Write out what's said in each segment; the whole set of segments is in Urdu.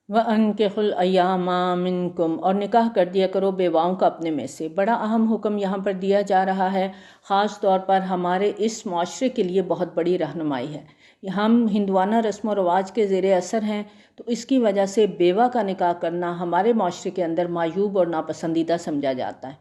وَأَنكِحُوا الْأَيَامَ مِنکم، اور نکاح کر دیا کرو بیواؤں کا اپنے میں سے۔ بڑا اہم حکم یہاں پر دیا جا رہا ہے، خاص طور پر ہمارے اس معاشرے کے لیے بہت بڑی رہنمائی ہے۔ ہم ہندوانہ رسم و رواج کے زیر اثر ہیں، تو اس کی وجہ سے بیوہ کا نکاح کرنا ہمارے معاشرے کے اندر معیوب اور ناپسندیدہ سمجھا جاتا ہے،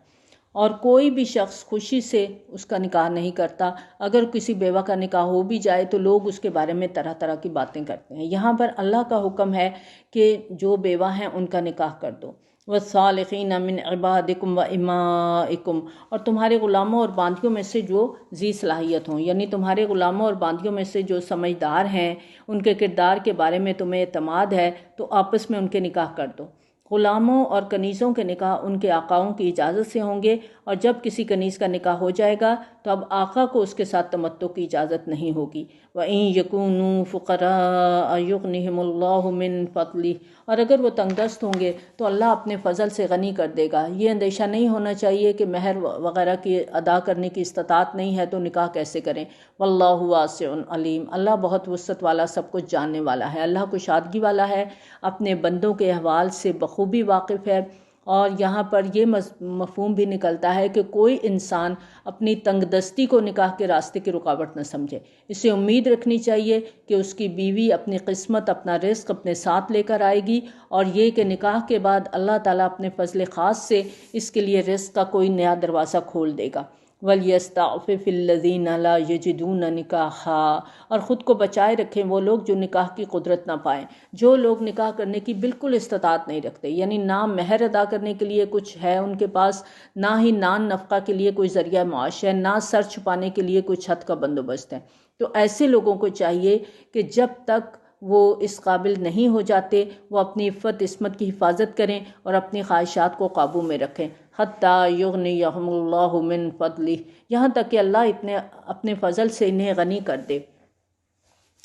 اور کوئی بھی شخص خوشی سے اس کا نکاح نہیں کرتا۔ اگر کسی بیوہ کا نکاح ہو بھی جائے تو لوگ اس کے بارے میں طرح طرح کی باتیں کرتے ہیں۔ یہاں پر اللہ کا حکم ہے کہ جو بیوہ ہیں ان کا نکاح کر دو۔ وَالصَّالِحِينَ مِنْ عِبَادِكُمْ وَإِمَائِكُمْ، اور تمہارے غلاموں اور باندیوں میں سے جو ذی صلاحیت ہوں، یعنی تمہارے غلاموں اور باندیوں میں سے جو سمجھدار ہیں، ان کے کردار کے بارے میں تمہیں اعتماد ہے، تو آپس میں ان کے نکاح کر دو۔ غلاموں اور کنیزوں کے نکاح ان کے آقاؤں کی اجازت سے ہوں گے، اور جب کسی کنیز کا نکاح ہو جائے گا تو اب آقا کو اس کے ساتھ تمتع کی اجازت نہیں ہوگی۔ وَإِن يَكُونُوا فُقَرَاءَ يُغْنِهِمُ اللَّهُ مِن فَضْلِهِ، اور اگر وہ تنگ دست ہوں گے تو اللہ اپنے فضل سے غنی کر دے گا۔ یہ اندیشہ نہیں ہونا چاہیے کہ مہر وغیرہ کی ادا کرنے کی استطاعت نہیں ہے تو نکاح کیسے کریں۔ وَاللَّهُ وَاسِعٌ عَلِيمٌ، اللہ بہت وسعت والا، سب کچھ جاننے والا ہے، اللہ کشادگی والا ہے، اپنے بندوں کے احوال سے بخوبی واقف ہے۔ اور یہاں پر یہ مفہوم بھی نکلتا ہے کہ کوئی انسان اپنی تنگ دستی کو نکاح کے راستے کی رکاوٹ نہ سمجھے۔ اسے امید رکھنی چاہیے کہ اس کی بیوی اپنی قسمت، اپنا رزق اپنے ساتھ لے کر آئے گی، اور یہ کہ نکاح کے بعد اللہ تعالیٰ اپنے فضل خاص سے اس کے لیے رزق کا کوئی نیا دروازہ کھول دے گا۔ وَلْيَسْتَعْفِفِ الَّذِينَ لَا يَجِدُونَ نِكَاحًا، اور خود کو بچائے رکھیں وہ لوگ جو نکاح کی قدرت نہ پائیں۔ جو لوگ نکاح کرنے کی بالکل استطاعت نہیں رکھتے، یعنی نہ مہر ادا کرنے کے لیے کچھ ہے ان کے پاس، نہ ہی نان نفقہ کے لیے کوئی ذریعہ معاش ہے، نہ سر چھپانے کے لیے کوئی چھت کا بندوبست ہے، تو ایسے لوگوں کو چاہیے کہ جب تک وہ اس قابل نہیں ہو جاتے وہ اپنی عفت عصمت کی حفاظت کریں اور اپنی خواہشات کو قابو میں رکھیں۔ حتیٰ یغنیہم اللہ من فضلہ، یہاں تک کہ اللہ اپنے فضل سے انہیں غنی کر دے۔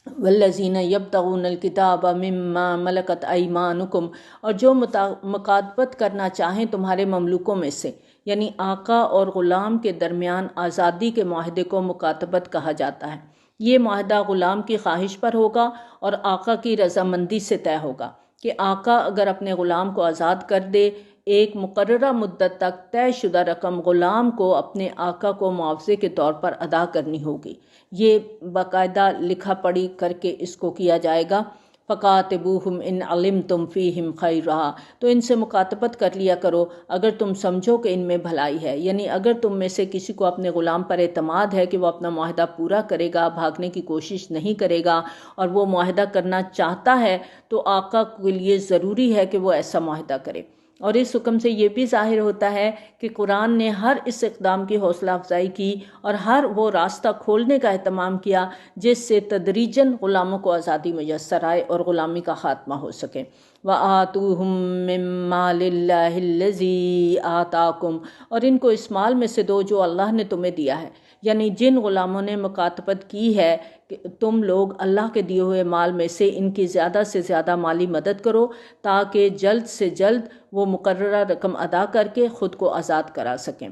والذین یبتغون الکتاب مما ملکت ایمانکم، اور جو مکاتبت کرنا چاہیں تمہارے مملوکوں میں سے، یعنی آقا اور غلام کے درمیان آزادی کے معاہدے کو مکاتبت کہا جاتا ہے۔ یہ معاہدہ غلام کی خواہش پر ہوگا اور آقا کی رضامندی سے طے ہوگا کہ آقا اگر اپنے غلام کو آزاد کر دے، ایک مقررہ مدت تک طے شدہ رقم غلام کو اپنے آقا کو معاوضے کے طور پر ادا کرنی ہوگی۔ یہ باقاعدہ لکھا پڑھی کر کے اس کو کیا جائے گا۔ فَقَاتِبُوهُمْ إِنْ عَلِمْتُمْ فِيهِمْ خَيْرًا، تو ان سے مکاتبت کر لیا کرو اگر تم سمجھو کہ ان میں بھلائی ہے، یعنی اگر تم میں سے کسی کو اپنے غلام پر اعتماد ہے کہ وہ اپنا معاہدہ پورا کرے گا، بھاگنے کی کوشش نہیں کرے گا، اور وہ معاہدہ کرنا چاہتا ہے، تو آقا کے لیے ضروری ہے کہ وہ ایسا معاہدہ کرے۔ اور اس حکم سے یہ بھی ظاہر ہوتا ہے کہ قرآن نے ہر اس اقدام کی حوصلہ افزائی کی اور ہر وہ راستہ کھولنے کا اہتمام کیا جس سے تدریجاً غلاموں کو آزادی میسر آئے اور غلامی کا خاتمہ ہو سکے۔ وَآتُوهُم مِّن مَّالِ اللَّهِ الَّذِي آتَاكُمْ، اور ان کو اس مال میں سے دو جو اللہ نے تمہیں دیا ہے، یعنی جن غلاموں نے مکاتبت کی ہے کہ تم لوگ اللہ کے دیے ہوئے مال میں سے ان کی زیادہ سے زیادہ مالی مدد کرو تاکہ جلد سے جلد وہ مقررہ رقم ادا کر کے خود کو آزاد کرا سکیں۔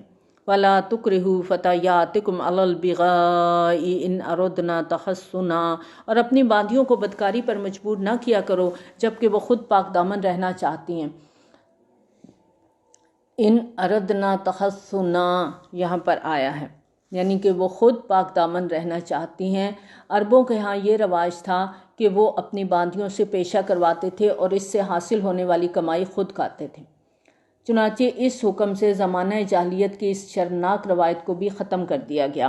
وَلَا تُكْرِهُوا فَتَيَاتِكُمْ عَلَى الْبِغَاءِ إِنْ أَرَدْنَا تَحَصُّنًا، اور اپنی باندیوں کو بدکاری پر مجبور نہ کیا کرو جبکہ وہ خود پاک دامن رہنا چاہتی ہیں۔ ان اردنا تحصنا یہاں پر آیا ہے، یعنی کہ وہ خود پاک دامن رہنا چاہتی ہیں۔ عربوں کے ہاں یہ رواج تھا کہ وہ اپنی باندیوں سے پیشہ کرواتے تھے اور اس سے حاصل ہونے والی کمائی خود کھاتے تھے۔ چنانچہ اس حکم سے زمانہ جاہلیت کی اس شرمناک روایت کو بھی ختم کر دیا گیا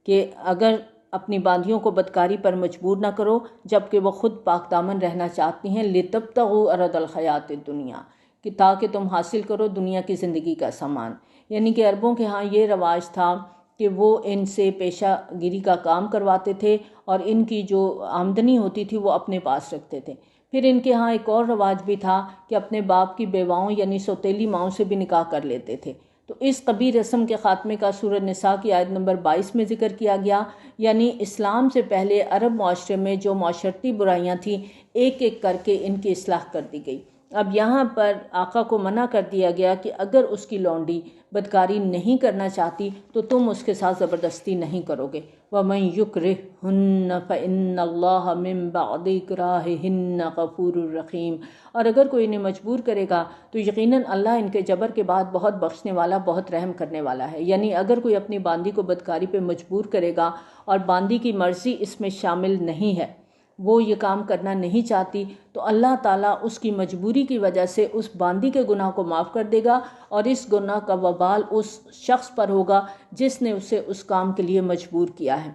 کہ اگر اپنی باندیوں کو بدکاری پر مجبور نہ کرو جبکہ وہ خود پاک دامن رہنا چاہتی ہیں، لِتَبْتَغُوا عَرَضَ الْحَيَاةِ الدُّنْيَا، کہ تاکہ تم حاصل کرو دنیا کی زندگی کا سامان۔ یعنی کہ عربوں کے ہاں یہ رواج تھا کہ وہ ان سے پیشہ گیری کا کام کرواتے تھے اور ان کی جو آمدنی ہوتی تھی وہ اپنے پاس رکھتے تھے۔ پھر ان کے ہاں ایک اور رواج بھی تھا کہ اپنے باپ کی بیواؤں یعنی سوتیلی ماؤں سے بھی نکاح کر لیتے تھے۔ تو اس قبیح رسم کے خاتمے کا سورہ نساء کی آیت نمبر 22 میں ذکر کیا گیا، یعنی اسلام سے پہلے عرب معاشرے میں جو معاشرتی برائیاں تھیں ایک ایک کر کے ان کی اصلاح کر دی گئی۔ اب یہاں پر آقا کو منع کر دیا گیا کہ اگر اس کی لونڈی بدکاری نہیں کرنا چاہتی تو تم اس کے ساتھ زبردستی نہیں کرو گے۔ وَمَن يُكْرِهْهُنَّ فَإِنَّ اللَّهَ مِن بَعْدِ إِكْرَاهِهِنَّ غَفُورٌ رَحِيمٌ، اور اگر کوئی انہیں مجبور کرے گا تو یقیناً اللہ ان کے جبر کے بعد بہت بخشنے والا، بہت رحم کرنے والا ہے۔ یعنی اگر کوئی اپنی باندی کو بدکاری پہ مجبور کرے گا اور باندی کی مرضی اس میں شامل نہیں ہے، وہ یہ کام کرنا نہیں چاہتی، تو اللہ تعالیٰ اس کی مجبوری کی وجہ سے اس باندی کے گناہ کو معاف کر دے گا، اور اس گناہ کا وبال اس شخص پر ہوگا جس نے اسے اس کام کے لیے مجبور کیا ہے۔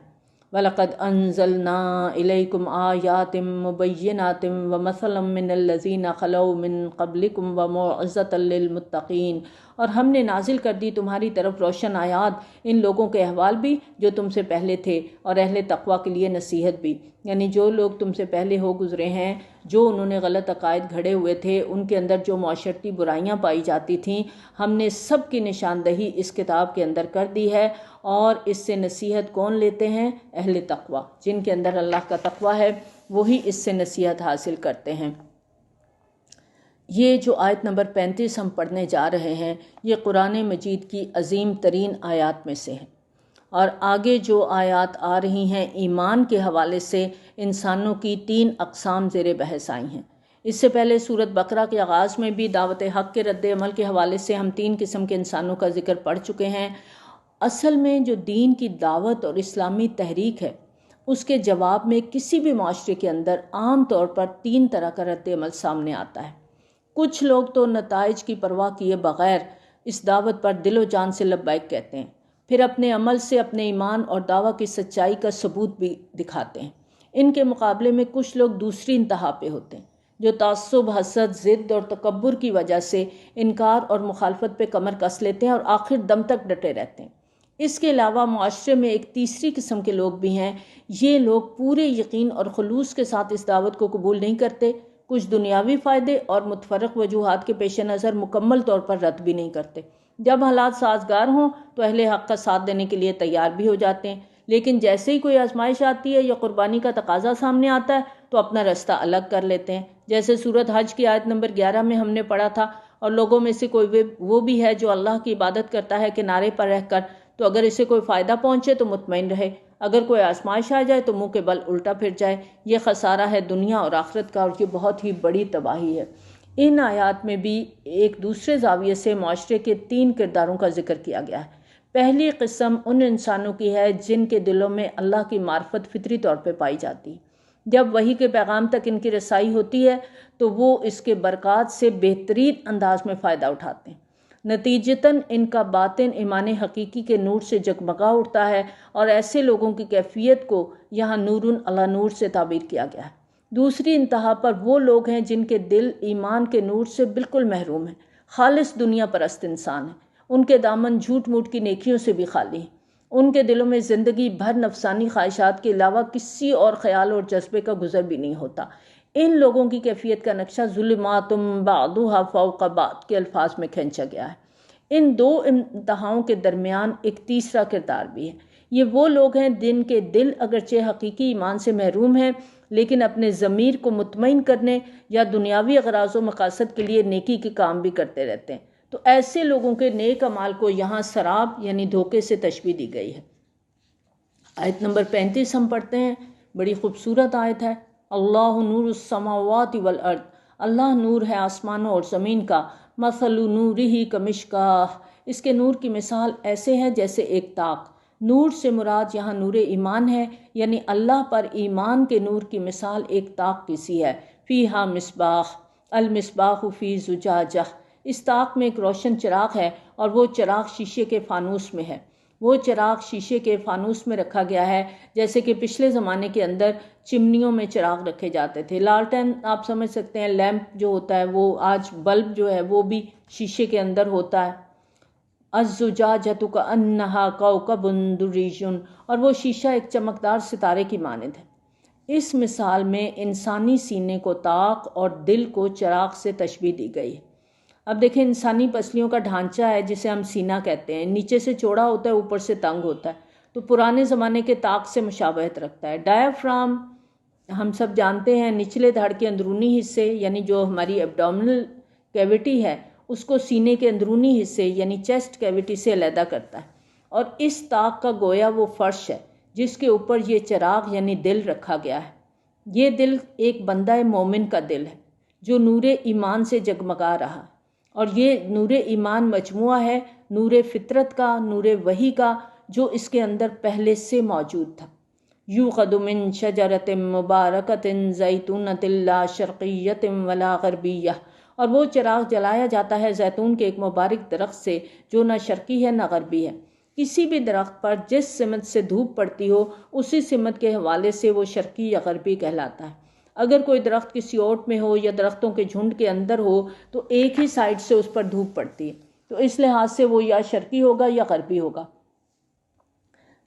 وَلَقَدْ أَنزَلْنَا إِلَيْكُمْ آيَاتٍ مُبَيِّنَاتٍ وَمَثَلًا مِّنَ الَّذِينَ خَلَوْا مِن قَبْلِكُمْ وَمَوْعِظَةً لِّلْمُتَّقِينَ، اور ہم نے نازل کر دی تمہاری طرف روشن آیات، ان لوگوں کے احوال بھی جو تم سے پہلے تھے، اور اہل تقویٰ کے لیے نصیحت بھی۔ یعنی جو لوگ تم سے پہلے ہو گزرے ہیں، جو انہوں نے غلط عقائد گھڑے ہوئے تھے، ان کے اندر جو معاشرتی برائیاں پائی جاتی تھیں، ہم نے سب کی نشاندہی اس کتاب کے اندر کر دی ہے، اور اس سے نصیحت کون لیتے ہیں؟ اہل تقویٰ، جن کے اندر اللہ کا تقویٰ ہے وہی اس سے نصیحت حاصل کرتے ہیں۔ یہ جو آیت نمبر 35 ہم پڑھنے جا رہے ہیں، یہ قرآن مجید کی عظیم ترین آیات میں سے ہے، اور آگے جو آیات آ رہی ہیں ایمان کے حوالے سے انسانوں کی 3 اقسام زیر بحث آئی ہیں۔ اس سے پہلے سورۃ بقرہ کے آغاز میں بھی دعوت حق کے رد عمل کے حوالے سے ہم 3 قسم کے انسانوں کا ذکر پڑھ چکے ہیں۔ اصل میں جو دین کی دعوت اور اسلامی تحریک ہے، اس کے جواب میں کسی بھی معاشرے کے اندر عام طور پر 3 طرح کا رد عمل سامنے آتا ہے۔ کچھ لوگ تو نتائج کی پرواہ کیے بغیر اس دعوت پر دل و جان سے لبیک کہتے ہیں، پھر اپنے عمل سے اپنے ایمان اور دعویٰ کی سچائی کا ثبوت بھی دکھاتے ہیں۔ ان کے مقابلے میں کچھ لوگ دوسری انتہا پہ ہوتے ہیں، جو تعصب، حسد، ضد اور تکبر کی وجہ سے انکار اور مخالفت پہ کمر کس لیتے ہیں اور آخر دم تک ڈٹے رہتے ہیں۔ اس کے علاوہ معاشرے میں ایک تیسری قسم کے لوگ بھی ہیں۔ یہ لوگ پورے یقین اور خلوص کے ساتھ اس دعوت کو قبول نہیں کرتے، کچھ دنیاوی فائدے اور متفرق وجوہات کے پیش نظر مکمل طور پر رد بھی نہیں کرتے۔ جب حالات سازگار ہوں تو اہل حق کا ساتھ دینے کے لیے تیار بھی ہو جاتے ہیں، لیکن جیسے ہی کوئی آزمائش آتی ہے یا قربانی کا تقاضا سامنے آتا ہے تو اپنا رستہ الگ کر لیتے ہیں، جیسے سورۃ حج کی آیت نمبر 11 میں ہم نے پڑھا تھا۔ اور لوگوں میں سے کوئی وہ بھی ہے جو اللہ کی عبادت کرتا ہے کنارے پر رہ کر، تو اگر اسے کوئی فائدہ پہنچے تو مطمئن رہے، اگر کوئی آزمائش آ جائے تو منہ کے بل الٹا پھر جائے۔ یہ خسارہ ہے دنیا اور آخرت کا، اور یہ بہت ہی بڑی تباہی ہے۔ ان آیات میں بھی ایک دوسرے زاویے سے معاشرے کے 3 کرداروں کا ذکر کیا گیا ہے۔ پہلی قسم ان انسانوں کی ہے جن کے دلوں میں اللہ کی معرفت فطری طور پہ پائی جاتی ہے۔ جب وحی کے پیغام تک ان کی رسائی ہوتی ہے تو وہ اس کے برکات سے بہترین انداز میں فائدہ اٹھاتے ہیں۔ نتیجتاً ان کا باطن ایمان حقیقی کے نور سے جگمگا اٹھتا ہے، اور ایسے لوگوں کی کیفیت کو یہاں نور علی نور سے تعبیر کیا گیا ہے۔ دوسری انتہا پر وہ لوگ ہیں جن کے دل ایمان کے نور سے بالکل محروم ہیں، خالص دنیا پرست انسان ہیں، ان کے دامن جھوٹ موٹ کی نیکیوں سے بھی خالی ہیں، ان کے دلوں میں زندگی بھر نفسانی خواہشات کے علاوہ کسی اور خیال اور جذبے کا گزر بھی نہیں ہوتا۔ ان لوگوں کی کیفیت کا نقشہ ظلمات بعضها فوق بعض کے الفاظ میں کھینچا گیا ہے۔ ان 2 انتہاؤں کے درمیان ایک تیسرا کردار بھی ہے۔ یہ وہ لوگ ہیں جن کے دل اگرچہ حقیقی ایمان سے محروم ہیں، لیکن اپنے ضمیر کو مطمئن کرنے یا دنیاوی اغراض و مقاصد کے لیے نیکی کے کام بھی کرتے رہتے ہیں۔ تو ایسے لوگوں کے نیک اعمال کو یہاں سراب یعنی دھوکے سے تشبیہ دی گئی ہے۔ آیت نمبر 35 ہم پڑھتے ہیں، بڑی خوبصورت آیت ہے۔ اللہ نور السماوات والارض، اللہ نور ہے آسمانوں اور زمین کا۔ مثل نورہ کمشکاہ، اس کے نور کی مثال ایسے ہے جیسے ایک طاق۔ نور سے مراد یہاں نور ایمان ہے، یعنی اللہ پر ایمان کے نور کی مثال ایک طاق کی سی ہے۔ فیہا مصباح، المصباح فی زجاجہ، اس طاق میں ایک روشن چراغ ہے، اور وہ چراغ شیشے کے فانوس میں ہے۔ وہ چراغ شیشے کے فانوس میں رکھا گیا ہے، جیسے کہ پچھلے زمانے کے اندر چمنیوں میں چراغ رکھے جاتے تھے۔ لالٹین آپ سمجھ سکتے ہیں، لیمپ جو ہوتا ہے وہ آج بلب جو ہے وہ بھی شیشے کے اندر ہوتا ہے۔ الزجاجۃ کأنہا کوکب دریج، اور وہ شیشہ ایک چمکدار ستارے کی مانند ہے۔ اس مثال میں انسانی سینے کو طاق اور دل کو چراغ سے تشبیہ دی گئی ہے۔ اب دیکھیں، انسانی پسلیوں کا ڈھانچہ ہے جسے ہم سینہ کہتے ہیں، نیچے سے چوڑا ہوتا ہے، اوپر سے تنگ ہوتا ہے، تو پرانے زمانے کے طاق سے مشابہت رکھتا ہے۔ ڈایافرام ہم سب جانتے ہیں نچلے دھڑ کے اندرونی حصے یعنی جو ہماری ایبڈومنل کیوٹی ہے اس کو سینے کے اندرونی حصے یعنی چیسٹ کیوٹی سے علیحدہ کرتا ہے، اور اس طاق کا گویا وہ فرش ہے جس کے اوپر یہ چراغ یعنی دل رکھا گیا ہے۔ یہ دل ایک بندہ مومن کا دل ہے جو نور ایمان سے جگمگا رہا، اور یہ نور ایمان مجموعہ ہے نور فطرت کا، نور وحی کا، جو اس کے اندر پہلے سے موجود تھا۔ یوقد من شجرۃ مبارکۃ زیتونۃ لا شرقیۃ ولا غربیہ، اور وہ چراغ جلایا جاتا ہے زیتون کے ایک مبارک درخت سے جو نہ شرقی ہے نہ غربی ہے۔ کسی بھی درخت پر جس سمت سے دھوپ پڑتی ہو اسی سمت کے حوالے سے وہ شرقی یا غربی کہلاتا ہے۔ اگر کوئی درخت کسی اوٹ میں ہو یا درختوں کے جھنڈ کے اندر ہو تو ایک ہی سائڈ سے اس پر دھوپ پڑتی ہے، تو اس لحاظ سے وہ یا شرقی ہوگا یا غربی ہوگا۔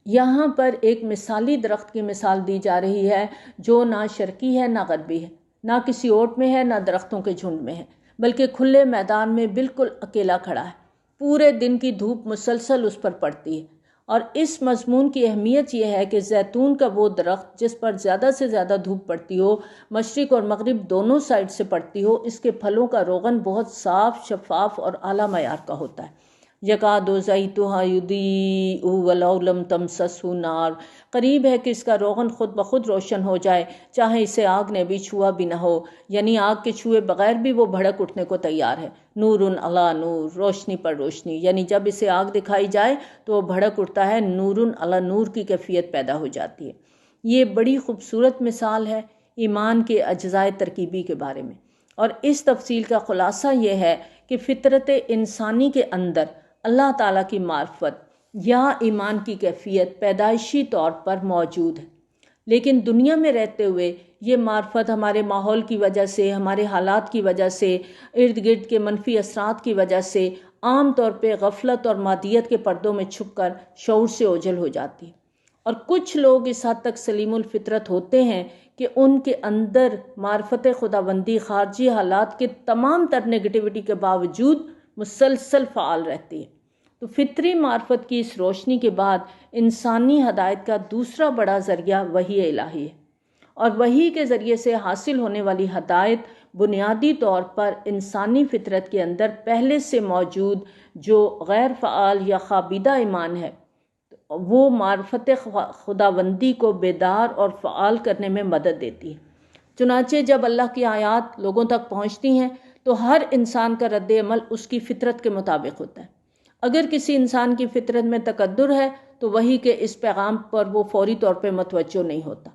یہاں پر ایک مثالی درخت کی مثال دی جا رہی ہے جو نہ شرقی ہے نہ غربی ہے، نہ کسی اوٹ میں ہے نہ درختوں کے جھنڈ میں ہے، بلکہ کھلے میدان میں بالکل اکیلا کھڑا ہے۔ پورے دن کی دھوپ مسلسل اس پر پڑتی ہے، اور اس مضمون کی اہمیت یہ ہے کہ زیتون کا وہ درخت جس پر زیادہ سے زیادہ دھوپ پڑتی ہو، مشرق اور مغرب دونوں سائڈ سے پڑتی ہو، اس کے پھلوں کا روغن بہت صاف، شفاف اور اعلیٰ معیار کا ہوتا ہے۔ یکاد زیتها یضیء ولو لم تمسسہ نار، قریب ہے کہ اس کا روغن خود بخود روشن ہو جائے چاہے اسے آگ نے بھی چھوا بھی نہ ہو، یعنی آگ کے چھوئے بغیر بھی وہ بھڑک اٹھنے کو تیار ہے۔ نور علی نور، روشنی پر روشنی، یعنی جب اسے آگ دکھائی جائے تو وہ بھڑک اٹھتا ہے، نور علی نور کی کیفیت پیدا ہو جاتی ہے۔ یہ بڑی خوبصورت مثال ہے ایمان کے اجزائے ترکیبی کے بارے میں، اور اس تفصیل کا خلاصہ یہ ہے کہ فطرت انسانی کے اندر اللہ تعالیٰ کی معرفت یا ایمان کی کیفیت پیدائشی طور پر موجود ہے، لیکن دنیا میں رہتے ہوئے یہ معرفت ہمارے ماحول کی وجہ سے، ہمارے حالات کی وجہ سے، ارد گرد کے منفی اثرات کی وجہ سے عام طور پہ غفلت اور مادیت کے پردوں میں چھپ کر شعور سے اوجھل ہو جاتی ہے۔ اور کچھ لوگ اس حد تک سلیم الفطرت ہوتے ہیں کہ ان کے اندر معرفت خداوندی خارجی حالات کے تمام تر نگیٹیوٹی کے باوجود مسلسل فعال رہتی ہے۔ تو فطری معرفت کی اس روشنی کے بعد انسانی ہدایت کا دوسرا بڑا ذریعہ وحی الہی ہے، اور وحی کے ذریعے سے حاصل ہونے والی ہدایت بنیادی طور پر انسانی فطرت کے اندر پہلے سے موجود جو غیر فعال یا خوابیدہ ایمان ہے وہ معرفت خداوندی کو بیدار اور فعال کرنے میں مدد دیتی ہے۔ چنانچہ جب اللہ کی آیات لوگوں تک پہنچتی ہیں تو ہر انسان کا رد عمل اس کی فطرت کے مطابق ہوتا ہے۔ اگر کسی انسان کی فطرت میں تکدر ہے تو وحی کے اس پیغام پر وہ فوری طور پہ متوجہ نہیں ہوتا۔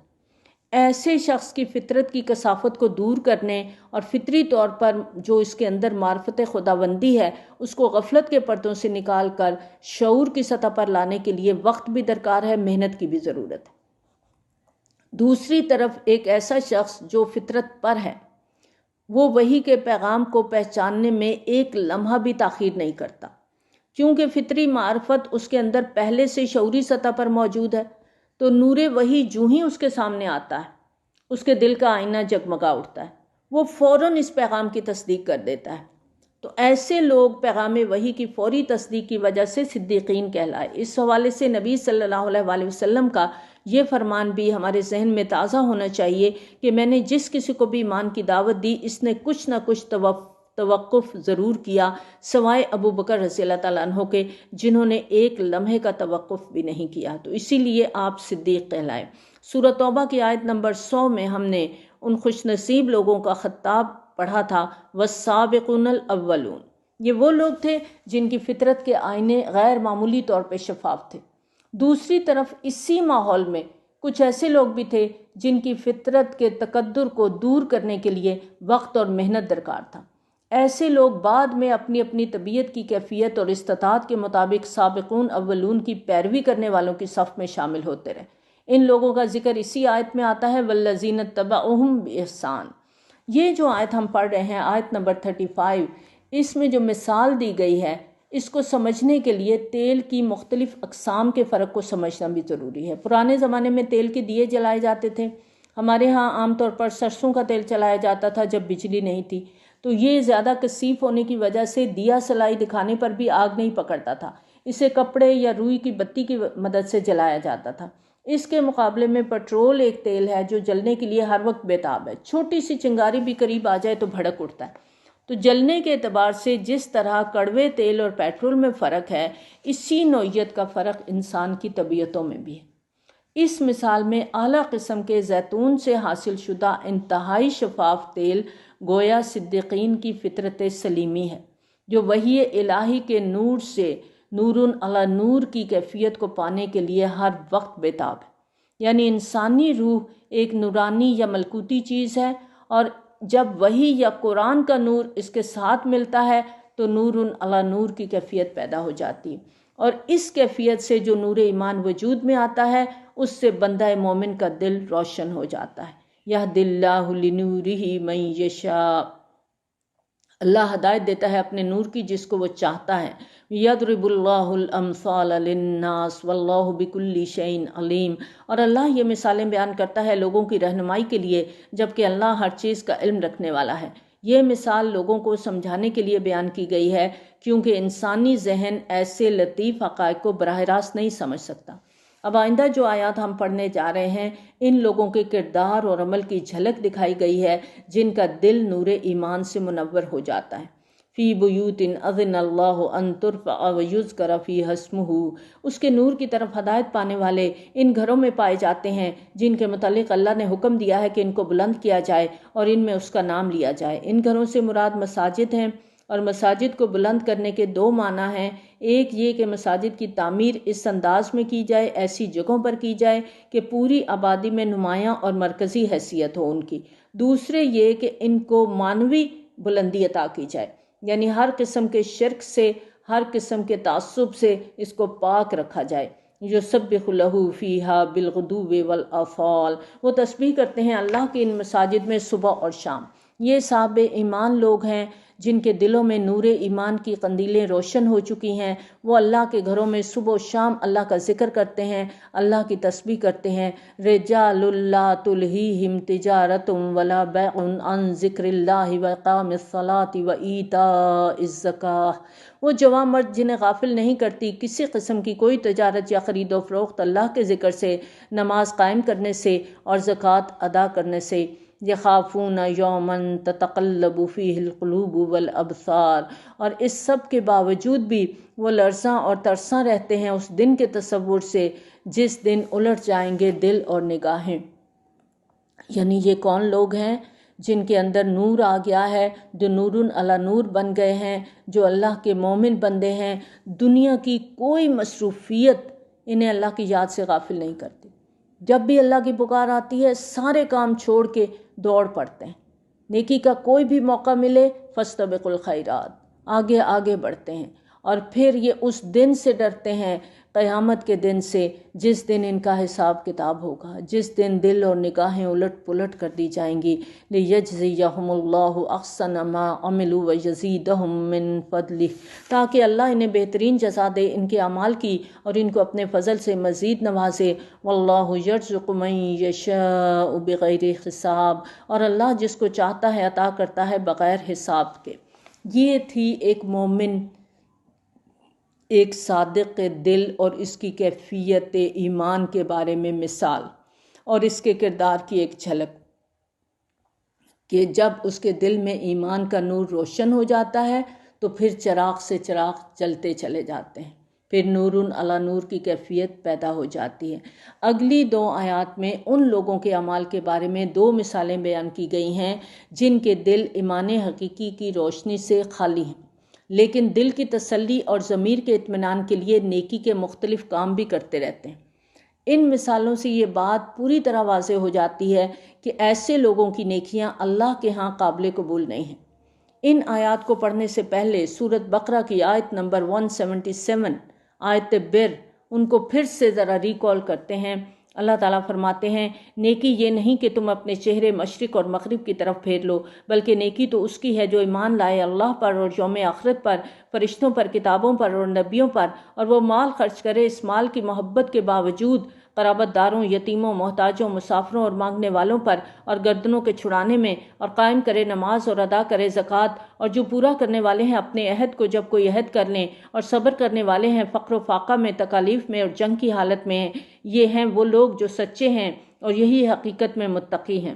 ایسے شخص کی فطرت کی کثافت کو دور کرنے اور فطری طور پر جو اس کے اندر معرفت خداوندی ہے اس کو غفلت کے پردوں سے نکال کر شعور کی سطح پر لانے کے لیے وقت بھی درکار ہے، محنت کی بھی ضرورت ہے۔ دوسری طرف ایک ایسا شخص جو فطرت پر ہے وہ وحی کے پیغام کو پہچاننے میں ایک لمحہ بھی تاخیر نہیں کرتا، کیونکہ فطری معرفت اس کے اندر پہلے سے شعوری سطح پر موجود ہے۔ تو نور وحی جو ہی اس کے سامنے آتا ہے اس کے دل کا آئینہ جگمگا اٹھتا ہے، وہ فوراً اس پیغام کی تصدیق کر دیتا ہے۔ تو ایسے لوگ پیغام وحی کی فوری تصدیق کی وجہ سے صدیقین کہلائے۔ اس حوالے سے نبی صلی اللہ علیہ وآلہ وسلم کا یہ فرمان بھی ہمارے ذہن میں تازہ ہونا چاہیے کہ میں نے جس کسی کو بھی ایمان کی دعوت دی اس نے کچھ نہ کچھ توقف ضرور کیا، سوائے ابو بکر رضی اللہ تعالیٰ عنہ کے جنہوں نے ایک لمحے کا توقف بھی نہیں کیا، تو اسی لیے آپ صدیق کہلائے۔ سورہ توبہ کی آیت نمبر 100 میں ہم نے ان خوش نصیب لوگوں کا خطاب پڑھا تھا، والسابقون الاولون۔ یہ وہ لوگ تھے جن کی فطرت کے آئینے غیر معمولی طور پہ شفاف تھے۔ دوسری طرف اسی ماحول میں کچھ ایسے لوگ بھی تھے جن کی فطرت کے تکدر کو دور کرنے کے لیے وقت اور محنت درکار تھا۔ ایسے لوگ بعد میں اپنی اپنی طبیعت کی کیفیت اور استطاعت کے مطابق سابقون اولون کی پیروی کرنے والوں کی صف میں شامل ہوتے رہے۔ ان لوگوں کا ذکر اسی آیت میں آتا ہے، والذین اتبعوہم بإحسان۔ یہ جو آیت ہم پڑھ رہے ہیں، آیت نمبر 35، اس میں جو مثال دی گئی ہے اس کو سمجھنے کے لیے تیل کی مختلف اقسام کے فرق کو سمجھنا بھی ضروری ہے۔ پرانے زمانے میں تیل کے دیے جلائے جاتے تھے، ہمارے ہاں عام طور پر سرسوں کا تیل چلایا جاتا تھا جب بجلی نہیں تھی، تو یہ زیادہ کثیف ہونے کی وجہ سے دیا سلائی دکھانے پر بھی آگ نہیں پکڑتا تھا، اسے کپڑے یا روئی کی بتی کی مدد سے جلایا جاتا تھا۔ اس کے مقابلے میں پیٹرول ایک تیل ہے جو جلنے کے لیے ہر وقت بیتاب ہے، چھوٹی سی چنگاری بھی قریب آ جائے تو بھڑک اٹھتا ہے۔ تو جلنے کے اعتبار سے جس طرح کڑوے تیل اور پیٹرول میں فرق ہے، اسی نوعیت کا فرق انسان کی طبیعتوں میں بھی ہے۔ اس مثال میں اعلیٰ قسم کے زیتون سے حاصل شدہ انتہائی شفاف تیل گویا صدیقین کی فطرت سلیمی ہے، جو وحی الہی کے نور سے نور علی نور کی کیفیت کو پانے کے لیے ہر وقت بیتاب ہے۔ یعنی انسانی روح ایک نورانی یا ملکوتی چیز ہے، اور جب وحی یا قرآن کا نور اس کے ساتھ ملتا ہے تو نور علی نور کی کیفیت پیدا ہو جاتی ہے، اور اس کیفیت سے جو نور ایمان وجود میں آتا ہے اس سے بندہ مومن کا دل روشن ہو جاتا ہے۔ یہدی اللہ لنورہ من یشاء، اللہ ہدایت دیتا ہے اپنے نور کی جس کو وہ چاہتا ہے۔ یضرب اللہ الامثال للناس واللہ بکل شیء علیم، اور اللہ یہ مثالیں بیان کرتا ہے لوگوں کی رہنمائی کے لیے، جبکہ اللہ ہر چیز کا علم رکھنے والا ہے۔ یہ مثال لوگوں کو سمجھانے کے لیے بیان کی گئی ہے، کیونکہ انسانی ذہن ایسے لطیف حقائق کو براہ راست نہیں سمجھ سکتا۔ اب آئندہ جو آیات ہم پڑھنے جا رہے ہیں، ان لوگوں کے کردار اور عمل کی جھلک دکھائی گئی ہے جن کا دل نور ایمان سے منور ہو جاتا ہے۔ فی بیوت اذن اللہ ان ترفع ویذکر فیہا اسمہ، اس کے نور کی طرف ہدایت پانے والے ان گھروں میں پائے جاتے ہیں جن کے متعلق اللہ نے حکم دیا ہے کہ ان کو بلند کیا جائے اور ان میں اس کا نام لیا جائے۔ ان گھروں سے مراد مساجد ہیں، اور مساجد کو بلند کرنے کے دو معنی ہیں۔ ایک یہ کہ مساجد کی تعمیر اس انداز میں کی جائے، ایسی جگہوں پر کی جائے کہ پوری آبادی میں نمایاں اور مرکزی حیثیت ہو ان کی۔ دوسرے یہ کہ ان کو معنوی بلندی عطا کی جائے، یعنی ہر قسم کے شرک سے، ہر قسم کے تعصب سے اس کو پاک رکھا جائے۔ یسبح لہ فیہا بالغدو والآصال، وہ تسبیح کرتے ہیں اللہ کی ان مساجد میں صبح اور شام۔ یہ صاحب ایمان لوگ ہیں جن کے دلوں میں نور ایمان کی قندیلیں روشن ہو چکی ہیں، وہ اللہ کے گھروں میں صبح و شام اللہ کا ذکر کرتے ہیں، اللہ کی تسبیح کرتے ہیں۔ رجال لا تلہیہم تجارۃ ولا بیع عن ذکر اللہ واقام الصلاۃ وایتاء الزکاۃ، وہ جوان مرد جنہیں غافل نہیں کرتی کسی قسم کی کوئی تجارت یا خرید و فروخت اللہ کے ذکر سے، نماز قائم کرنے سے اور زکوٰۃ ادا کرنے سے۔ یخافون یوما تتقلب فیہ القلوب والابصار، اور اس سب کے باوجود بھی وہ لرزاں اور ترساں رہتے ہیں اس دن کے تصور سے جس دن الٹ جائیں گے دل اور نگاہیں۔ یعنی یہ کون لوگ ہیں؟ جن کے اندر نور آ گیا ہے، جو نور علی نور بن گئے ہیں، جو اللہ کے مومن بندے ہیں۔ دنیا کی کوئی مصروفیت انہیں اللہ کی یاد سے غافل نہیں کرتی۔ جب بھی اللہ کی پکار آتی ہے سارے کام چھوڑ کے دوڑ پڑتے ہیں، نیکی کا کوئی بھی موقع ملے فاستبقوا الخیرات، آگے آگے بڑھتے ہیں، اور پھر یہ اس دن سے ڈرتے ہیں، قیامت کے دن سے، جس دن ان کا حساب کتاب ہوگا، جس دن دل اور نگاہیں الٹ پلٹ کر دی جائیں گی۔ لیجزیہم اللہ احسن ما عملوا ویزیدہم من فضلہ، تاکہ اللہ انہیں بہترین جزا دے ان کے اعمال کی اور ان کو اپنے فضل سے مزید نوازے۔ واللہ یرزق من یشاء بغیر حساب، اور اللہ جس کو چاہتا ہے عطا کرتا ہے بغیر حساب کے۔ یہ تھی ایک مومن، ایک صادق دل اور اس کی کیفیت ایمان کے بارے میں مثال، اور اس کے کردار کی ایک جھلک کہ جب اس کے دل میں ایمان کا نور روشن ہو جاتا ہے تو پھر چراغ سے چراغ جلتے چلے جاتے ہیں، پھر نور علی نور کی کیفیت پیدا ہو جاتی ہے۔ اگلی دو آیات میں ان لوگوں کے اعمال کے بارے میں دو مثالیں بیان کی گئی ہیں جن کے دل ایمان حقیقی کی روشنی سے خالی ہیں، لیکن دل کی تسلی اور ضمیر کے اطمینان کے لیے نیکی کے مختلف کام بھی کرتے رہتے ہیں۔ ان مثالوں سے یہ بات پوری طرح واضح ہو جاتی ہے کہ ایسے لوگوں کی نیکیاں اللہ کے ہاں قابل قبول نہیں ہیں۔ ان آیات کو پڑھنے سے پہلے سورۃ بقرہ کی آیت نمبر 177، آیت بر، ان کو پھر سے ذرا ریکال کرتے ہیں۔ اللہ تعالیٰ فرماتے ہیں، نیکی یہ نہیں کہ تم اپنے چہرے مشرق اور مغرب کی طرف پھیر لو، بلکہ نیکی تو اس کی ہے جو ایمان لائے اللہ پر اور یوم آخرت پر، فرشتوں پر، کتابوں پر اور نبیوں پر، اور وہ مال خرچ کرے اس مال کی محبت کے باوجود قرابت داروں، یتیموں، محتاجوں، مسافروں اور مانگنے والوں پر، اور گردنوں کے چھڑانے میں، اور قائم کرے نماز اور ادا کرے زکوٰۃ، اور جو پورا کرنے والے ہیں اپنے عہد کو جب کوئی عہد کر لیں، اور صبر کرنے والے ہیں فقر و فاقہ میں، تکالیف میں اور جنگ کی حالت میں ہیں۔ یہ ہیں وہ لوگ جو سچے ہیں اور یہی حقیقت میں متقی ہیں۔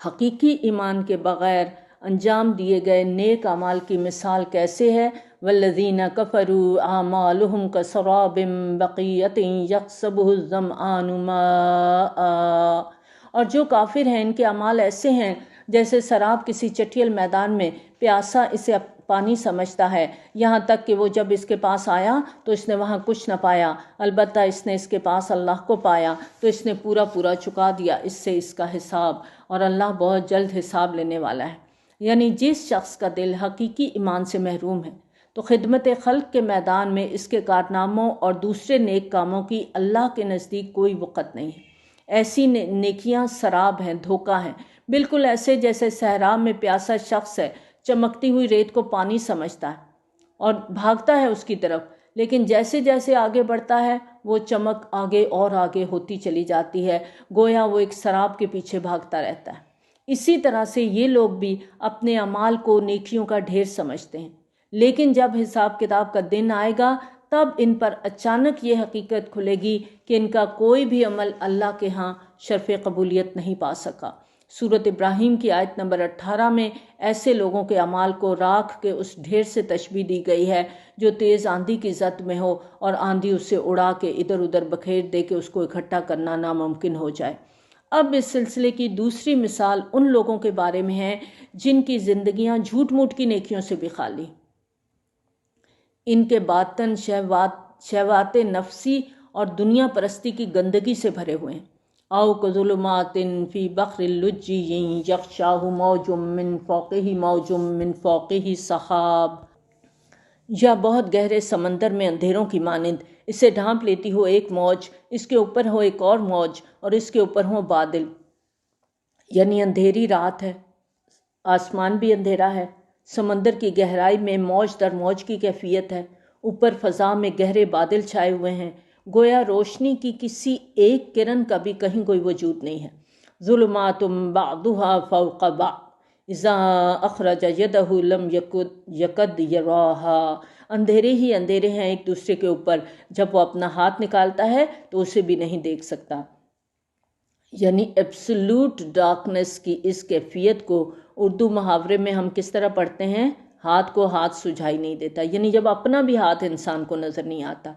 حقیقی ایمان کے بغیر انجام دیے گئے نیک اعمال کی مثال کیسے ہے؟ والذین کفروا اعمالهم کسراب بقیۃ یحسبہ الظمآن ماء، اور جو کافر ہیں ان کے اعمال ایسے ہیں جیسے سراب کسی چٹیل میدان میں پیاسا اسے پانی سمجھتا ہے، یہاں تک کہ وہ جب اس کے پاس آیا تو اس نے وہاں کچھ نہ پایا، البتہ اس نے اس کے پاس اللہ کو پایا تو اس نے پورا چکا دیا اس سے اس کا حساب، اور اللہ بہت جلد حساب لینے والا ہے۔ یعنی جس شخص کا دل حقیقی ایمان سے محروم ہے تو خدمت خلق کے میدان میں اس کے کارناموں اور دوسرے نیک کاموں کی اللہ کے نزدیک کوئی وقت نہیں ہے۔ ایسی نیکیاں سراب ہیں، دھوکہ ہیں، بالکل ایسے جیسے صحرا میں پیاسا شخص ہے، چمکتی ہوئی ریت کو پانی سمجھتا ہے اور بھاگتا ہے اس کی طرف، لیکن جیسے جیسے آگے بڑھتا ہے وہ چمک آگے اور آگے ہوتی چلی جاتی ہے، گویا وہ ایک سراب کے پیچھے بھاگتا رہتا ہے۔ اسی طرح سے یہ لوگ بھی اپنے اعمال کو نیکیوں کا ڈھیر سمجھتے ہیں، لیکن جب حساب کتاب کا دن آئے گا تب ان پر اچانک یہ حقیقت کھلے گی کہ ان کا کوئی بھی عمل اللہ کے ہاں شرف قبولیت نہیں پا سکا۔ سورۃ ابراہیم کی آیت نمبر 18 میں ایسے لوگوں کے اعمال کو راکھ کے اس ڈھیر سے تشبیہ دی گئی ہے جو تیز آندھی کی زد میں ہو اور آندھی اسے اڑا کے ادھر ادھر بکھیر دے کہ اس کو اکٹھا کرنا ناممکن ہو جائے۔ اب اس سلسلے کی دوسری مثال ان لوگوں کے بارے میں ہے جن کی زندگیاں جھوٹ موٹ کی نیکیوں سے بھی خالی، ان کے باطن شہوات نفسی اور دنیا پرستی کی گندگی سے بھرے ہوئے ہیں۔ او کظلمات فی بحر اللجی یغشاہ موج من فوقہ موج من فوقہ سحاب، یا بہت گہرے سمندر میں اندھیروں کی مانند اسے ڈھانپ لیتی ہو ایک موج، اس کے اوپر ہو ایک اور موج اور اس کے اوپر ہو بادل۔ یعنی اندھیری رات ہے، آسمان بھی اندھیرا ہے، سمندر کی گہرائی میں موج در موج کی کیفیت ہے، اوپر فضا میں گہرے بادل چھائے ہوئے ہیں، گویا روشنی کی کسی ایک کرن کا بھی کہیں کوئی وجود نہیں ہے۔ ظلمات بعضها فوق بعض اذا اخرج یدہ لم یکد یراها، اندھیرے ہی اندھیرے ہیں ایک دوسرے کے اوپر، جب وہ اپنا ہاتھ نکالتا ہے تو اسے بھی نہیں دیکھ سکتا۔ یعنی ایبسولوٹ ڈارکنیس کی اس کیفیت کو اردو محاورے میں ہم کس طرح پڑھتے ہیں؟ ہاتھ کو ہاتھ سجھائی نہیں دیتا، یعنی جب اپنا بھی ہاتھ انسان کو نظر نہیں آتا۔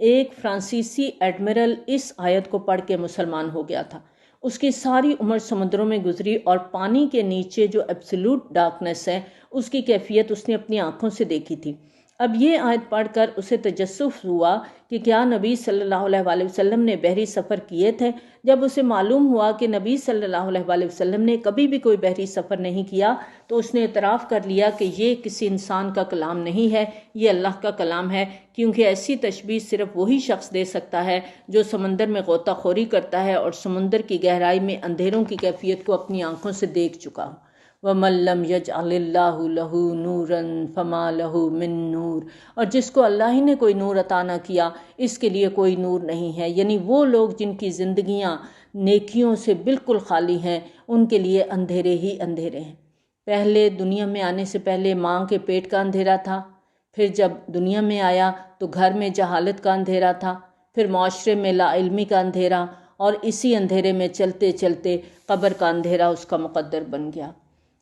ایک فرانسیسی ایڈمرل اس آیت کو پڑھ کے مسلمان ہو گیا تھا، اس کی ساری عمر سمندروں میں گزری اور پانی کے نیچے جو ایبسولوٹ ڈارکنیس ہے اس کی کیفیت اس نے اپنی آنکھوں سے دیکھی تھی۔ اب یہ آیت پڑھ کر اسے تجسس ہوا کہ کیا نبی صلی اللہ علیہ وآلہ وسلم نے بحری سفر کیے تھے؟ جب اسے معلوم ہوا کہ نبی صلی اللہ علیہ وآلہ وسلم نے کبھی بھی کوئی بحری سفر نہیں کیا تو اس نے اعتراف کر لیا کہ یہ کسی انسان کا کلام نہیں ہے، یہ اللہ کا کلام ہے، کیونکہ ایسی تشبیہ صرف وہی شخص دے سکتا ہے جو سمندر میں غوطہ خوری کرتا ہے اور سمندر کی گہرائی میں اندھیروں کی کیفیت کو اپنی آنکھوں سے دیکھ چکا ہو۔ وَمَن لَّمْ يَجْعَلِ اللَّهُ لَهُ نُورًا فَمَا لَهُ مِن نُور، اور جس کو اللہ ہی نے کوئی نور عطا نہ کیا اس کے لیے کوئی نور نہیں ہے۔ یعنی وہ لوگ جن کی زندگیاں نیکیوں سے بالکل خالی ہیں ان کے لیے اندھیرے ہی اندھیرے ہیں۔ پہلے دنیا میں آنے سے پہلے ماں کے پیٹ کا اندھیرا تھا، پھر جب دنیا میں آیا تو گھر میں جہالت کا اندھیرا تھا، پھر معاشرے میں لا علمی کا اندھیرا، اور اسی اندھیرے میں چلتے چلتے قبر کا اندھیرا اس کا مقدر بن گیا۔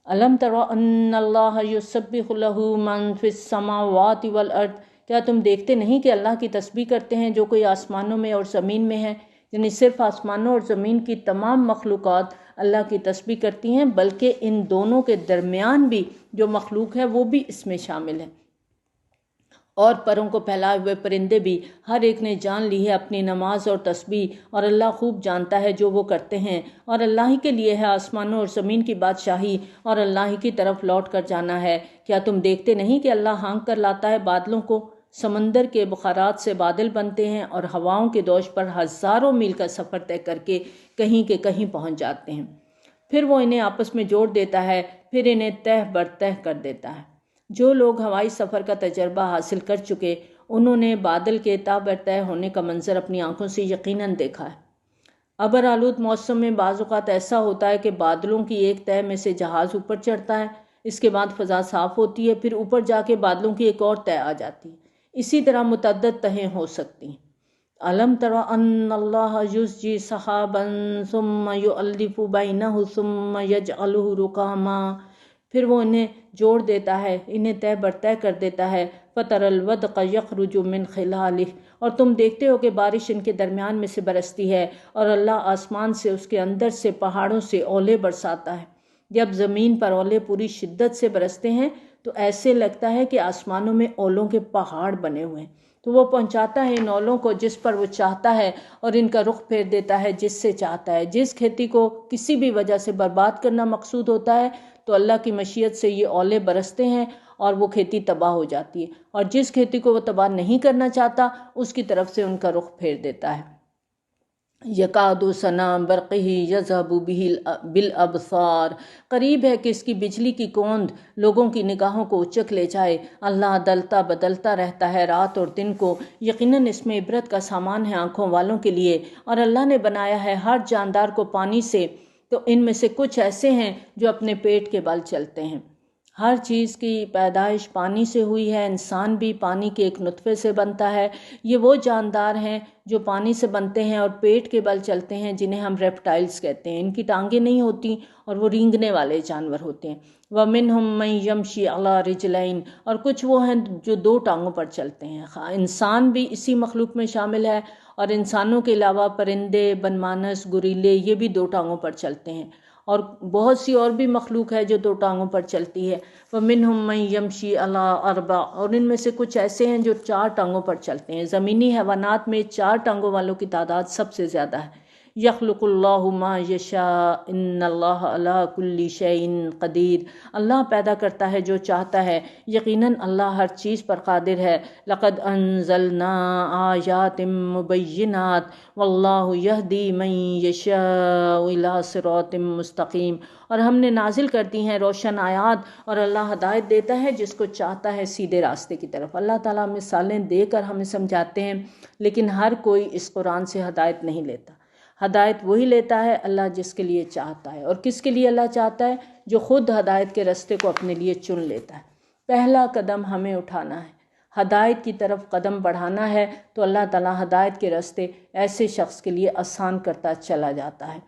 الم تر ان اللہ یسبح لہ من فی السماوات والارض، کیا تم دیکھتے نہیں کہ اللہ کی تسبیح کرتے ہیں جو کوئی آسمانوں میں اور زمین میں ہے؟ یعنی صرف آسمانوں اور زمین کی تمام مخلوقات اللہ کی تسبیح کرتی ہیں، بلکہ ان دونوں کے درمیان بھی جو مخلوق ہے وہ بھی اس میں شامل ہے، اور پروں کو پھیلائے ہوئے پرندے بھی، ہر ایک نے جان لی ہے اپنی نماز اور تسبیح، اور اللہ خوب جانتا ہے جو وہ کرتے ہیں، اور اللہ ہی کے لیے ہے آسمانوں اور زمین کی بادشاہی، اور اللہ ہی کی طرف لوٹ کر جانا ہے۔ کیا تم دیکھتے نہیں کہ اللہ ہانک کر لاتا ہے بادلوں کو، سمندر کے بخارات سے بادل بنتے ہیں اور ہواؤں کے دوش پر ہزاروں میل کا سفر طے کر کے کہیں کے کہیں پہنچ جاتے ہیں، پھر وہ انہیں آپس میں جوڑ دیتا ہے، پھر انہیں تہ بر تہ کر دیتا ہے۔ جو لوگ ہوائی سفر کا تجربہ حاصل کر چکے انہوں نے بادل کے تہ برتہ ہونے کا منظر اپنی آنکھوں سے یقیناً دیکھا ہے۔ ابر آلود موسم میں بعض اوقات ایسا ہوتا ہے کہ بادلوں کی ایک تہ میں سے جہاز اوپر چڑھتا ہے، اس کے بعد فضا صاف ہوتی ہے، پھر اوپر جا کے بادلوں کی ایک اور تہ آ جاتی ہے۔ اسی طرح متعدد تہیں ہو سکتی ہیں۔ أَلَمْ تَرَ أَنَّ اللَّهَ يُزْجِي سَحَابًا ثُمَّ يُؤَلِّفُ بَيْنَهُ ثُمَّ يَجْعَلُهُ رُكَامًا، پھر وہ انہیں جوڑ دیتا ہے، انہیں تہ برتہ کر دیتا ہے۔ فَتَرَى الْوَدْقَ يَخْرُجُ مِنْ خِلَالِهِ، اور تم دیکھتے ہو کہ بارش ان کے درمیان میں سے برستی ہے، اور اللہ آسمان سے اس کے اندر سے پہاڑوں سے اولے برساتا ہے۔ جب زمین پر اولے پوری شدت سے برستے ہیں تو ایسے لگتا ہے کہ آسمانوں میں اولوں کے پہاڑ بنے ہوئے ہیں۔ تو وہ پہنچاتا ہے ان اولوں کو جس پر وہ چاہتا ہے، اور ان کا رخ پھیر دیتا ہے جس سے چاہتا ہے۔ جس کھیتی کو کسی بھی وجہ سے برباد کرنا مقصود ہوتا ہے تو اللہ کی مشیت سے یہ اولے برستے ہیں اور وہ کھیتی تباہ ہو جاتی ہے، اور جس کھیتی کو وہ تباہ نہیں کرنا چاہتا اس کی طرف سے ان کا رخ پھیر دیتا ہے۔ یکاد سنا برقہ یذہب بالابصار، قریب ہے کہ اس کی بجلی کی کوند لوگوں کی نگاہوں کو اچک لے جائے۔ اللہ دلتا بدلتا رہتا ہے رات اور دن کو، یقیناً اس میں عبرت کا سامان ہے آنکھوں والوں کے لیے۔ اور اللہ نے بنایا ہے ہر جاندار کو پانی سے، تو ان میں سے کچھ ایسے ہیں جو اپنے پیٹ کے بل چلتے ہیں۔ ہر چیز کی پیدائش پانی سے ہوئی ہے، انسان بھی پانی کے ایک نطفے سے بنتا ہے۔ یہ وہ جاندار ہیں جو پانی سے بنتے ہیں اور پیٹ کے بل چلتے ہیں، جنہیں ہم ریپٹائلز کہتے ہیں۔ ان کی ٹانگیں نہیں ہوتی اور وہ رینگنے والے جانور ہوتے ہیں۔ وَمِنْهُمْ مَنْ يَمْشِي عَلَى رِجْلَيْنِ، اور کچھ وہ ہیں جو دو ٹانگوں پر چلتے ہیں۔ انسان بھی اسی مخلوق میں شامل ہے، اور انسانوں کے علاوہ پرندے، بنمانس، گوریلے، یہ بھی دو ٹانگوں پر چلتے ہیں، اور بہت سی اور بھی مخلوق ہے جو دو ٹانگوں پر چلتی ہے۔ وَمِنْهُمْ مَنْ يَمْشِي عَلَى أَرْبَعٍ، اور ان میں سے کچھ ایسے ہیں جو چار ٹانگوں پر چلتے ہیں۔ زمینی حیوانات میں چار ٹانگوں والوں کی تعداد سب سے زیادہ ہے۔ یخلق اللہ ما یشاء ان اللہ علی کل شیء قدیر، اللہ پیدا کرتا ہے جو چاہتا ہے، یقیناً اللہ ہر چیز پر قادر ہے۔ لقد انزلنا آیات مبینات واللہ یہدی من یشاء الی صراط مستقیم، اور ہم نے نازل کر دی ہیں روشن آیات، اور اللہ ہدایت دیتا ہے جس کو چاہتا ہے سیدھے راستے کی طرف۔ اللہ تعالیٰ مثالیں دے کر ہمیں سمجھاتے ہیں، لیکن ہر کوئی اس قرآن سے ہدایت نہیں لیتا۔ ہدایت وہی لیتا ہے اللہ جس کے لیے چاہتا ہے، اور کس کے لیے اللہ چاہتا ہے؟ جو خود ہدایت کے راستے کو اپنے لیے چن لیتا ہے۔ پہلا قدم ہمیں اٹھانا ہے، ہدایت کی طرف قدم بڑھانا ہے، تو اللہ تعالیٰ ہدایت کے راستے ایسے شخص کے لیے آسان کرتا چلا جاتا ہے۔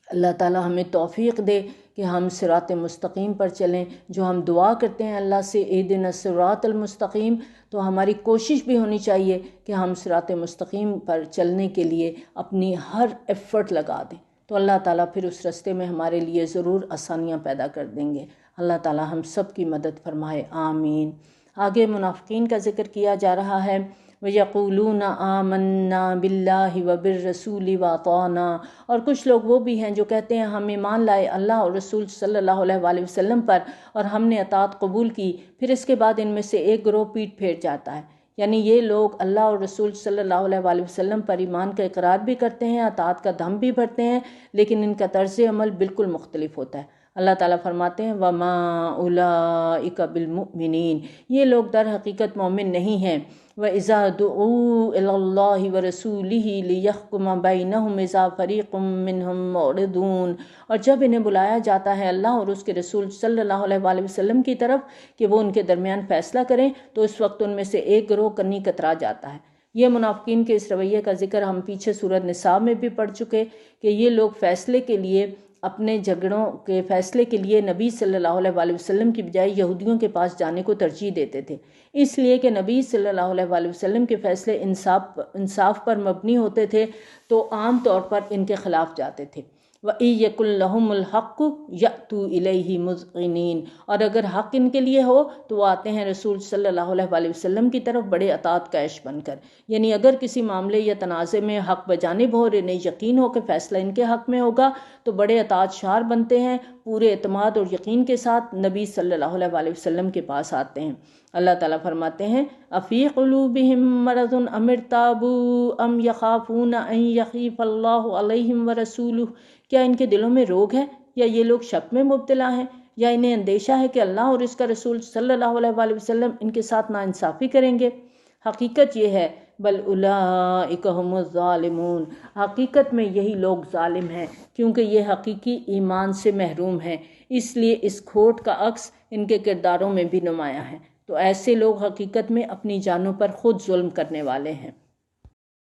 اللہ تعالیٰ ہمیں توفیق دے کہ ہم صراط مستقیم پر چلیں۔ جو ہم دعا کرتے ہیں اللہ سے اہدنا الصراط المستقیم، تو ہماری کوشش بھی ہونی چاہیے کہ ہم صراط مستقیم پر چلنے کے لیے اپنی ہر ایفرٹ لگا دیں، تو اللہ تعالیٰ پھر اس راستے میں ہمارے لیے ضرور آسانیاں پیدا کر دیں گے۔ اللہ تعالیٰ ہم سب کی مدد فرمائے، آمین۔ آگے منافقین کا ذکر کیا جا رہا ہے۔ وَيَقُولُونَ آمَنَّا بِاللَّهِ وَبِالرَّسُولِ وَأَطَعْنَا، اور کچھ لوگ وہ بھی ہیں جو کہتے ہیں ہم ایمان لائے اللہ اور رسول صلی اللہ علیہ وآلہ وسلم پر، اور ہم نے اطاعت قبول کی، پھر اس کے بعد ان میں سے ایک گروہ پیٹ پھیر جاتا ہے۔ یعنی یہ لوگ اللہ اور رسول صلی اللہ علیہ وآلہ وسلم پر ایمان کا اقرار بھی کرتے ہیں، اطاعت کا دم بھی بھرتے ہیں، لیکن ان کا طرز عمل بالکل مختلف ہوتا ہے۔ اللہ تعالیٰ فرماتے ہیں وَمَا أُولَئِكَ بِالْمُؤْمِنِينَ، یہ لوگ در حقیقت مومن نہیں ہیں۔ وَإِذَا دُعُوا إِلَى اللَّهِ وَرَسُولِهِ لِيَحْكُمَ بَيْنَهُمْ إِذَا فَرِيقٌ مِّنْهُمْ مُعْرِضُونَ، اور جب انہیں بلایا جاتا ہے اللہ اور اس کے رسول صلی اللہ علیہ وآلہ وسلم کی طرف کہ وہ ان کے درمیان فیصلہ کریں، تو اس وقت ان میں سے ایک گروہ کنی کترا جاتا ہے۔ یہ منافقین کے اس رویے کا ذکر ہم پیچھے سورۃ نساء میں بھی پڑھ چکے کہ یہ لوگ فیصلے کے لیے، اپنے جھگڑوں کے فیصلے کے لیے نبی صلی اللہ علیہ وآلہ وسلم کی بجائے یہودیوں کے پاس جانے کو ترجیح دیتے تھے، اس لیے کہ نبی صلی اللہ علیہ وآلہ وسلم کے فیصلے انصاف پر مبنی ہوتے تھے، تو عام طور پر ان کے خلاف جاتے تھے۔ وَإِن يَكُن لَّهُمُ الْحَقُّ يَأْتُوا إِلَيْهِ مُذْعِنِينَ، اور اگر حق ان کے لیے ہو تو وہ آتے ہیں رسول صلی اللہ علیہ وآلہ وسلم کی طرف بڑے اطاعت کیش بن کر۔ یعنی اگر کسی معاملے یا تنازع میں حق بجانب ہو اور انہیں یقین ہو کہ فیصلہ ان کے حق میں ہوگا، تو بڑے اطاعت شار بنتے ہیں، پورے اعتماد اور یقین کے ساتھ نبی صلی اللہ علیہ وآلہ وسلم کے پاس آتے ہیں۔ اللہ تعالیٰ فرماتے ہیں أَفِي قُلُوبِهِم مَّرَضٌ أَمِ ارْتَابُوا أَمْ يَخَافُونَ أَن يَخِيفَ اللَّهُ عَلَيْهِمْ وَرَسُولُهُ، کیا ان کے دلوں میں روگ ہے یا یہ لوگ شک میں مبتلا ہیں یا انہیں اندیشہ ہے کہ اللہ اور اس کا رسول صلی اللہ علیہ وآلہ وسلم ان کے ساتھ ناانصافی کریں گے؟ حقیقت یہ ہے بل اولئک هم الظالمون، حقیقت میں یہی لوگ ظالم ہیں، کیونکہ یہ حقیقی ایمان سے محروم ہیں، اس لیے اس کھوٹ کا عکس ان کے کرداروں میں بھی نمایاں ہے۔ تو ایسے لوگ حقیقت میں اپنی جانوں پر خود ظلم کرنے والے ہیں۔